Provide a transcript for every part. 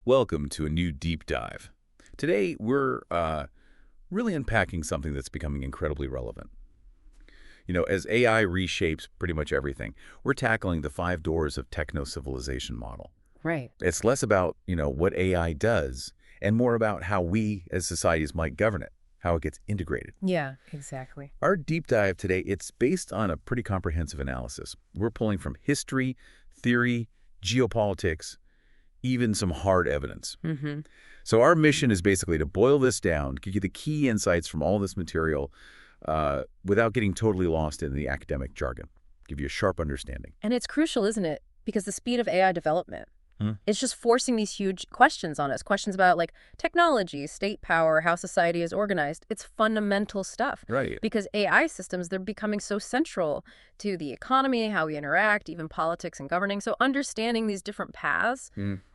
Welcome to a new deep dive. Today, we're really unpacking something that's becoming incredibly relevant. As AI reshapes pretty much everything, we're tackling the five doors of techno-civilization model. Right. It's less about, what AI does and more about how we as societies might govern it, how it gets integrated. Yeah, exactly. Our deep dive today, it's based on a pretty comprehensive analysis. We're pulling from history, theory, geopolitics, even some hard evidence. Mm-hmm. So our mission is basically to boil this down, give you the key insights from all this material without getting totally lost in the academic jargon, give you a sharp understanding. And it's crucial, isn't it? Because the speed of AI development, Hmm? it's just forcing these huge questions on us. Questions about like technology, state power, how society is organized. It's fundamental stuff. Right. Because AI systems, they're becoming so central to the economy, how we interact, even politics and governing. So understanding these different paths,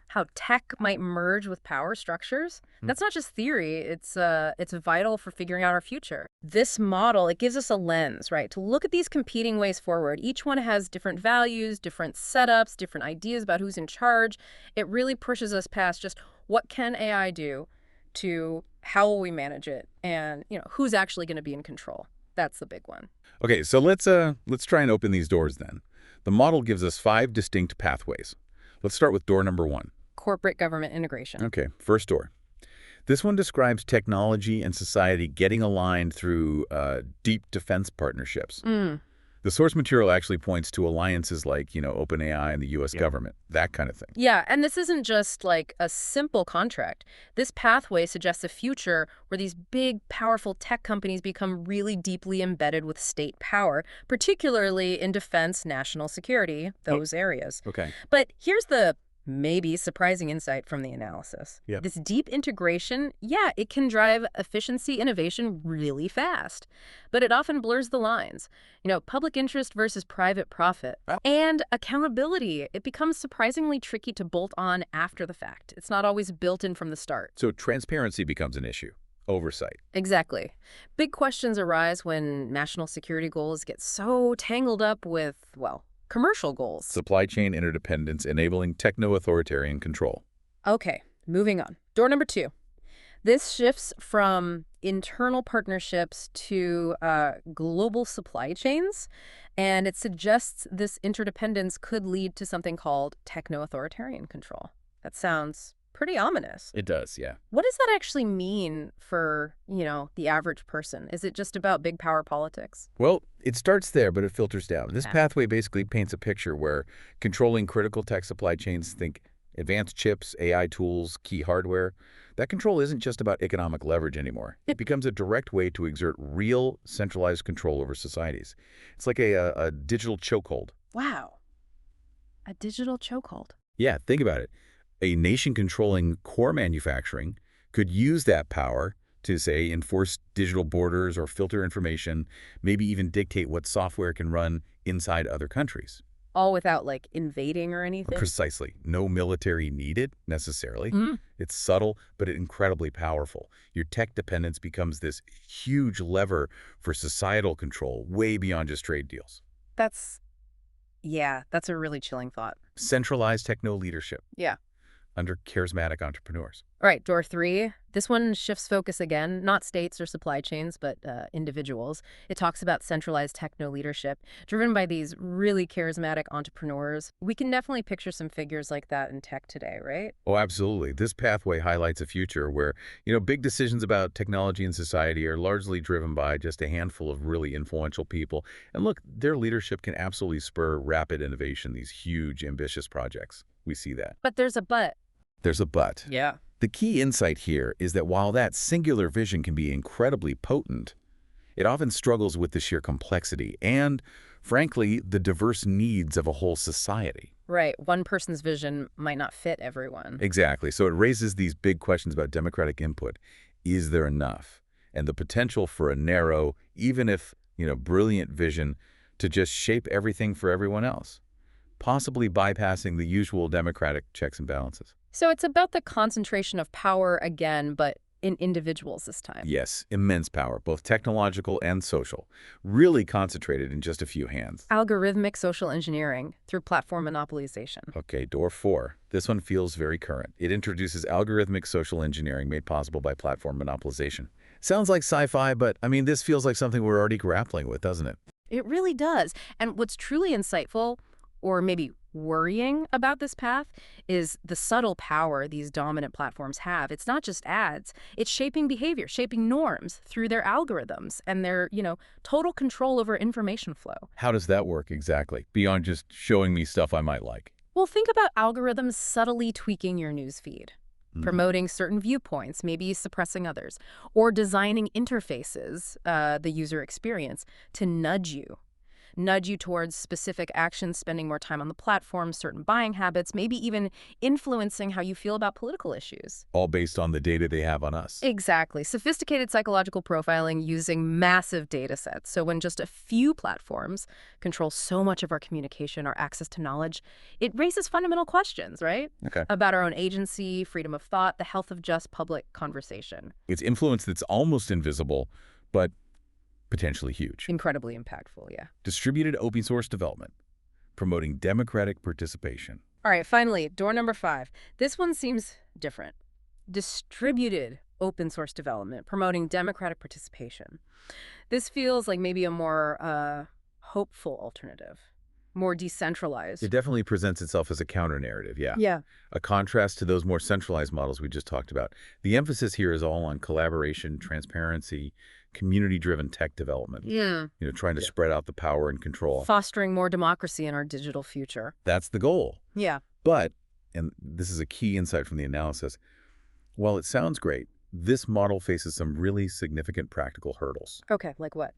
how tech might merge with power structures. That's not just theory, it's vital for figuring out our future. This model, it gives us a lens, right, to look at these competing ways forward. Each one has different values, different setups, different ideas about who's in charge. It really pushes us past just what can AI do to how will we manage it and, who's actually going to be in control. That's the big one. Okay, so let's try and open these doors then. The model gives us 5 distinct pathways. Let's start with door number 1. Corporate government integration. Okay, first door. This one describes technology and society getting aligned through deep defense partnerships. The source material actually points to alliances like, OpenAI and the U.S. government, that kind of thing. Yeah, and this isn't just like a simple contract. This pathway suggests a future where these big, powerful tech companies become really deeply embedded with state power, particularly in defense, national security, those areas. Okay. But here's the maybe surprising insight from the analysis. Yep. This deep integration, yeah, it can drive efficiency innovation really fast, but it often blurs the lines. Public interest versus private profit. And accountability, it becomes surprisingly tricky to bolt on after the fact. It's not always built in from the start. So transparency becomes an issue. Oversight. Exactly. Big questions arise when national security goals get so tangled up with, well, commercial goals. Supply chain interdependence enabling techno-authoritarian control. Okay, moving on. Door number 2. This shifts from internal partnerships to global supply chains, and it suggests this interdependence could lead to something called techno-authoritarian control. That sounds pretty ominous. It does, yeah. What does that actually mean for, the average person? Is it just about big power politics? Well, it starts there, but it filters down. This pathway basically paints a picture where controlling critical tech supply chains, think advanced chips, AI tools, key hardware, that control isn't just about economic leverage anymore. It becomes a direct way to exert real centralized control over societies. It's like a digital chokehold. Wow. A digital chokehold. Yeah, think about it. A nation controlling core manufacturing could use that power to, say, enforce digital borders or filter information, maybe even dictate what software can run inside other countries. All without, invading or anything? Precisely. No military needed, necessarily. It's subtle, but incredibly powerful. Your tech dependence becomes this huge lever for societal control, way beyond just trade deals. That's a really chilling thought. Centralized techno leadership. Yeah. Under charismatic entrepreneurs. All right, door 3. This one shifts focus again, not states or supply chains, but individuals. It talks about centralized techno leadership, driven by these really charismatic entrepreneurs. We can definitely picture some figures like that in tech today, right? Oh, absolutely. This pathway highlights a future where, big decisions about technology and society are largely driven by just a handful of really influential people. And look, their leadership can absolutely spur rapid innovation, these huge, ambitious projects. We see that. But there's a but. There's a but. Yeah. The key insight here is that while that singular vision can be incredibly potent, it often struggles with the sheer complexity and, frankly, the diverse needs of a whole society. Right. One person's vision might not fit everyone. Exactly. So it raises these big questions about democratic input. Is there enough? And the potential for a narrow, even if, brilliant vision to just shape everything for everyone else, possibly bypassing the usual democratic checks and balances. So it's about the concentration of power again, but in individuals this time. Yes, immense power, both technological and social, really concentrated in just a few hands. Algorithmic social engineering through platform monopolization. Okay, door 4. This one feels very current. It introduces algorithmic social engineering made possible by platform monopolization. Sounds like sci-fi, but I mean, this feels like something we're already grappling with, doesn't it? It really does. And what's truly insightful, or maybe worrying about this path, is the subtle power these dominant platforms have. It's not just ads. It's shaping behavior, shaping norms through their algorithms and their, total control over information flow. How does that work exactly, beyond just showing me stuff I might like? Well, think about algorithms subtly tweaking your newsfeed, promoting certain viewpoints, maybe suppressing others, or designing interfaces, the user experience, to nudge you towards specific actions, spending more time on the platform, certain buying habits, maybe even influencing how you feel about political issues. All based on the data they have on us. Exactly. Sophisticated psychological profiling using massive data sets. So when just a few platforms control so much of our communication, our access to knowledge, it raises fundamental questions, right? Okay. About our own agency, freedom of thought, the health of just public conversation. It's influence that's almost invisible, but potentially huge. Incredibly impactful, yeah. Distributed open source development, promoting democratic participation. All right, finally, door number 5. This one seems different. Distributed open source development, promoting democratic participation. This feels like maybe a more hopeful alternative, more decentralized. It definitely presents itself as a counter-narrative, yeah. Yeah. A contrast to those more centralized models we just talked about. The emphasis here is all on collaboration, transparency, community-driven tech development. Yeah. Trying to spread out the power and control. Fostering more democracy in our digital future. That's the goal. Yeah. But, and this is a key insight from the analysis, while it sounds great, this model faces some really significant practical hurdles. Okay, like what?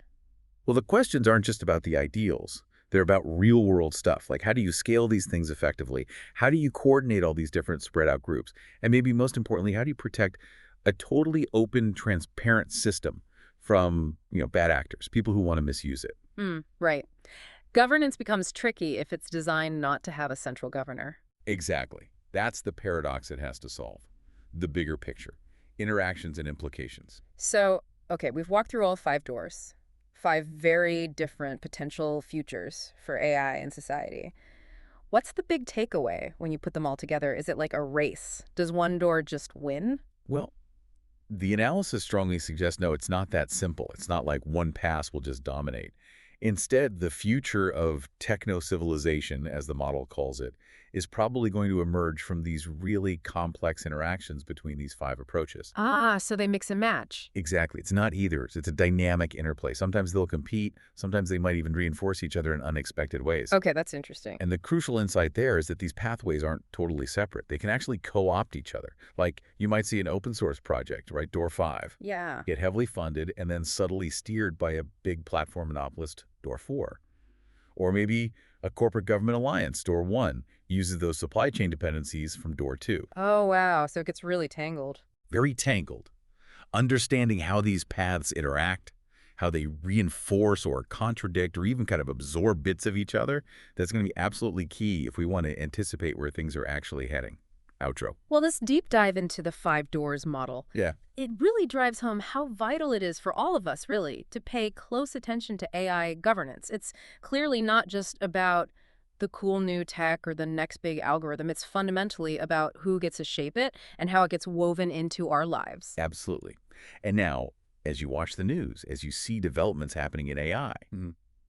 Well, the questions aren't just about the ideals. They're about real-world stuff, like how do you scale these things effectively? How do you coordinate all these different spread-out groups? And maybe most importantly, how do you protect a totally open, transparent system from, bad actors, people who want to misuse it? Right. Governance becomes tricky if it's designed not to have a central governor. Exactly. That's the paradox it has to solve. The bigger picture, interactions and implications. So, okay, we've walked through all 5 doors. 5 very different potential futures for AI and society. What's the big takeaway when you put them all together? Is it like a race? Does one door just win? Well, the analysis strongly suggests no, it's not that simple. It's not like one pass will just dominate. Instead, the future of techno-civilization, as the model calls it, is probably going to emerge from these really complex interactions between these 5 approaches. Ah, so they mix and match. Exactly. It's not either. It's a dynamic interplay. Sometimes they'll compete. Sometimes they might even reinforce each other in unexpected ways. Okay, that's interesting. And the crucial insight there is that these pathways aren't totally separate. They can actually co-opt each other. Like you might see an open source project, right? Door 5. Yeah. Get heavily funded and then subtly steered by a big platform monopolist, door 4. Or maybe a corporate government alliance, door 1, uses those supply chain dependencies from door 2. Oh, wow. So it gets really tangled. Very tangled. Understanding how these paths interact, how they reinforce or contradict or even kind of absorb bits of each other, that's going to be absolutely key if we want to anticipate where things are actually heading. Outro. Well, this deep dive into the 5 doors model, Yeah. it really drives home how vital it is for all of us, really, to pay close attention to AI governance. It's clearly not just about the cool new tech or the next big algorithm. It's fundamentally about who gets to shape it and how it gets woven into our lives. Absolutely. And now, as you watch the news, as you see developments happening in AI,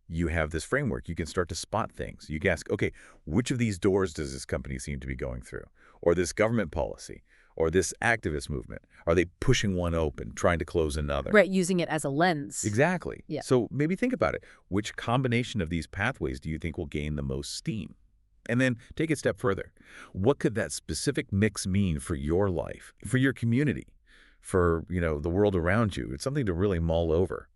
you have this framework. You can start to spot things. You can ask, okay, which of these doors does this company seem to be going through? Or this government policy? Or this activist movement? Are they pushing one open, trying to close another? Right, using it as a lens. Exactly. Yeah. So maybe think about it. Which combination of these pathways do you think will gain the most steam? And then take it a step further. What could that specific mix mean for your life, for your community, for, the world around you? It's something to really mull over.